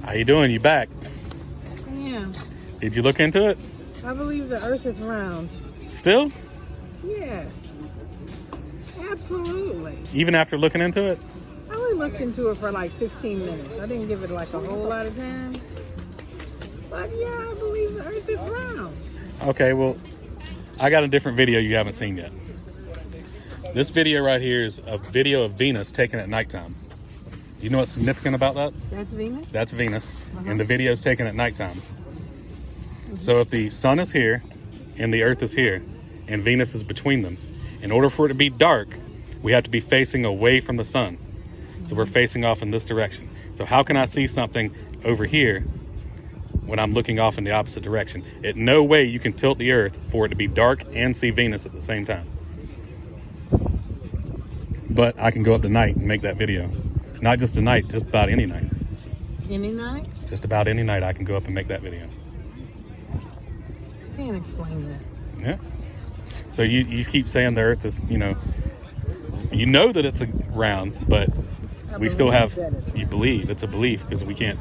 How you doing? You back? Yeah, Did you look into it? I believe the earth is round. Still? Yes, absolutely. Even after looking into it? I only looked into it for like 15 minutes. I didn't give it like a whole lot of time. But yeah, I believe the earth is round. Okay, well, I got a different video you haven't seen yet. This video right here is a video of Venus taken at nighttime. You know what's significant about that? That's Venus? That's Venus, and the video is taken at nighttime. So if the sun is here and the earth is here and Venus is between them, in order for it to be dark, we have to be facing away from the sun. So we're facing off in this direction. So how can I see something over here when I'm looking off in the opposite direction? In no way you can tilt the earth for it to be dark and see Venus at the same time. But I can go up tonight and make that video. Not just tonight, just about any night. Any night? Just about any night I can go up and make that video. Can't explain that. Yeah. So you keep saying the earth is, you know that it's a round, but we still have, you believe, it's a belief because we can't,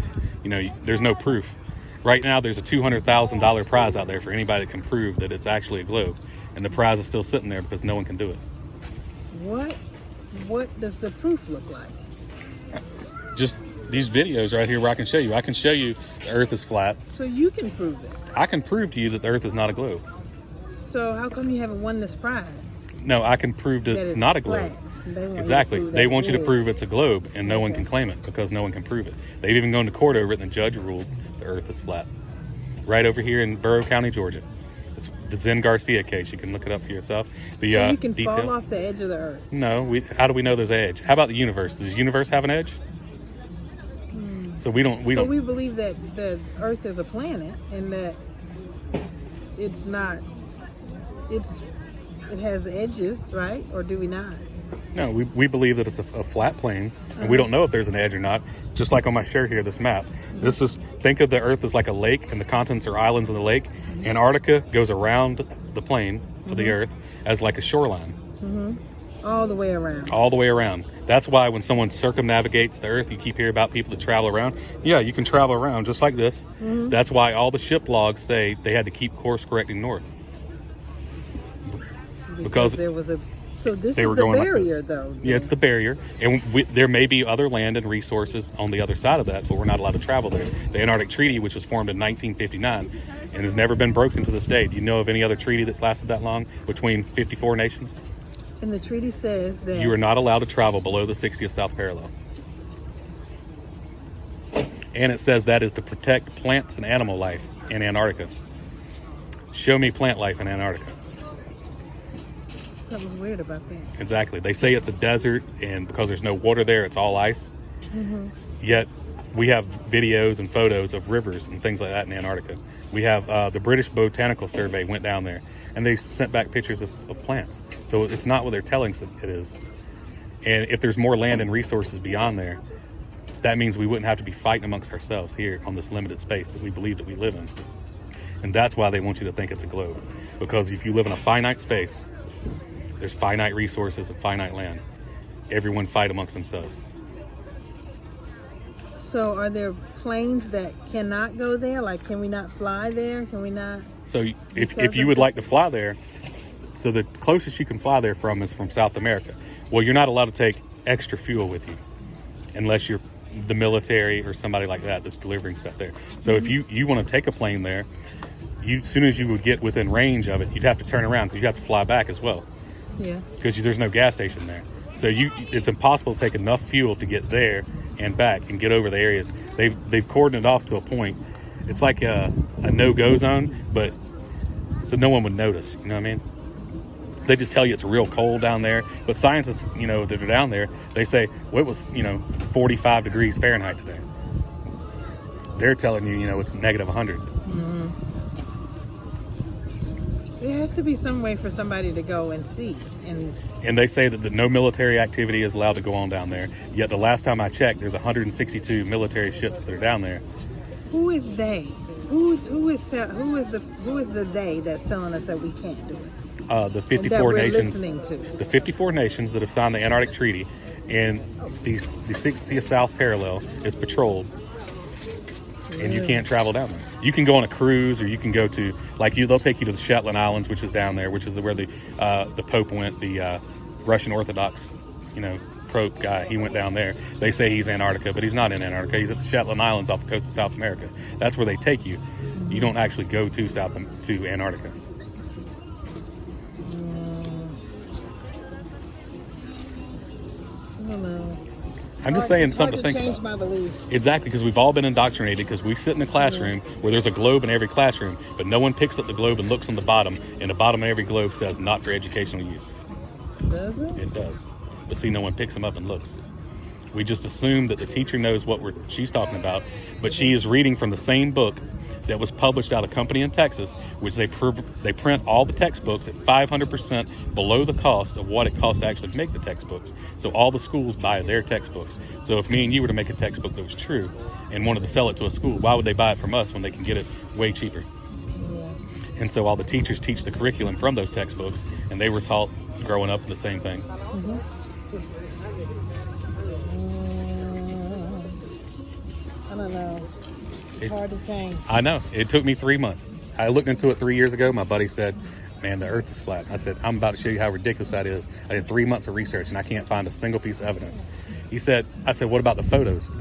there's no proof. Right now there's a $200,000 prize out there for anybody that can prove that it's actually a globe. And the prize is still sitting there because no one can do it. What does the proof look like? Just these videos right here where I can show you. I can show you the earth is flat. So you can prove it. I can prove to you that the earth is not a globe. So how come you haven't won this prize? No, I can prove that it's not a globe. Exactly. They want you to prove it's a globe, and no one can claim it because no one can prove it. They've even gone to court over it, and the judge ruled the earth is flat. Right over here in Burrough County, Georgia. It's the Zen Garcia case. You can look it up for yourself. So you can fall off the edge of the earth? No. How do we know there's an edge? How about the universe? Does the universe have an edge? So we don't. So we believe that the earth is a planet and that it's not. It has edges, right? Or do we not? No, we believe that it's a flat plane, and we don't know if there's an edge or not. Just like on my shirt here, this map. This is, think of the earth as like a lake, and the continents are islands in the lake. Antarctica goes around the plane of the earth as like a shoreline. All the way around. All the way around. That's why when someone circumnavigates the earth, you keep hearing about people that travel around. Yeah, you can travel around just like this. That's why all the ship logs say they had to keep course correcting north. Because there was a... So this they is were the going barrier, like though. Yeah, it's the barrier. And there may be other land and resources on the other side of that, but we're not allowed to travel there. The Antarctic Treaty, which was formed in 1959 and has never been broken to this day. Do you know of any other treaty that's lasted that long between 54 nations? And the treaty says that... You are not allowed to travel below the 60th south parallel. And it says that is to protect plants and animal life in Antarctica. Show me plant life in Antarctica. Something's weird about that. Exactly. They say it's a desert, and because there's no water there, it's all ice. Yet we have videos and photos of rivers and things like that in Antarctica. We have the British Botanical Survey went down there, and they sent back pictures of plants. So it's not what they're telling us it is. And if there's more land and resources beyond there, that means we wouldn't have to be fighting amongst ourselves here on this limited space that we believe that we live in. And that's why they want you to think it's a globe. Because if you live in a finite space, there's finite resources and finite land. Everyone fight amongst themselves. So are there planes that cannot go there? Like, can we not fly there? Can we not? So if you would like to fly there, so the closest you can fly there from is from South America. Well, you're not allowed to take extra fuel with you unless you're the military or somebody like that that's delivering stuff there. So if you want to take a plane there, as soon as you would get within range of it, you'd have to turn around because you have to fly back as well. Yeah. Because there's no gas station there. So it's impossible to take enough fuel to get there and back and get over the areas. They've cordoned it off to a point. It's like a no-go zone, but so no one would notice. You know what I mean? They just tell you it's real cold down there. But scientists, that are down there, they say, well, it was, 45 degrees Fahrenheit today. They're telling you, it's negative 100. There has to be some way for somebody to go and see. And they say that no military activity is allowed to go on down there. Yet the last time I checked, there's 162 military ships that are down there. Who is they? Who is the they that's telling us that we can't do it? The 54 nations. Listening to. The 54 nations that have signed the Antarctic Treaty, and the 60th South Parallel is patrolled and you can't travel down there. You can go on a cruise, or you can go to they'll take you to the Shetland Islands, which is down there, which is where the Pope went, the Russian Orthodox, Pope guy. He went down there. They say he's Antarctica, but he's not in Antarctica. He's at the Shetland Islands off the coast of South America. That's where they take you. You don't actually go to Antarctica. I don't know. I'm just saying something to think change about. my belief. Exactly, because we've all been indoctrinated, because we sit in a classroom where there's a globe in every classroom, but no one picks up the globe and looks on the bottom, and the bottom of every globe says not for educational use. Does it? It does. But see, no one picks them up and looks. We just assume that the teacher knows what she's talking about, but she is reading from the same book that was published out of a company in Texas, which they print all the textbooks at 500% below the cost of what it costs to actually make the textbooks. So all the schools buy their textbooks. So if me and you were to make a textbook that was true and wanted to sell it to a school, why would they buy it from us when they can get it way cheaper? Yeah. And so all the teachers teach the curriculum from those textbooks, and they were taught growing up the same thing. I don't know. It's hard to change. I know. It took me 3 months. I looked into it 3 years ago. My buddy said, man, the earth is flat. I said, I'm about to show you how ridiculous that is. I did 3 months of research and I can't find a single piece of evidence. I said, what about the photos?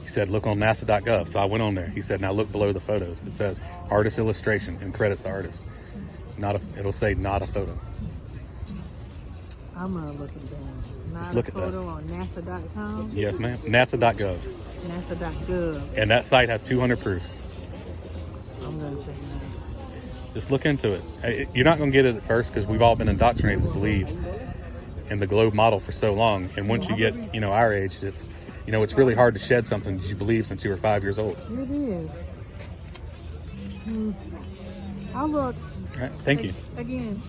He said, look on nasa.gov. So I went on there. He said, now look below the photos. It says artist illustration and credits the artist. It'll say not a photo. I'm gonna look at that. Just look at that. Photo on NASA.com. Yes, ma'am. NASA.gov. NASA.gov. And that site has 200 proofs. I'm gonna check it out. Just look into it. You're not going to get it at first, because we've all been indoctrinated to believe in the globe model for so long. And once you get, our age, it's really hard to shed something that you believe since you were 5 years old. It is. I'll look. All right. Thank you. Again.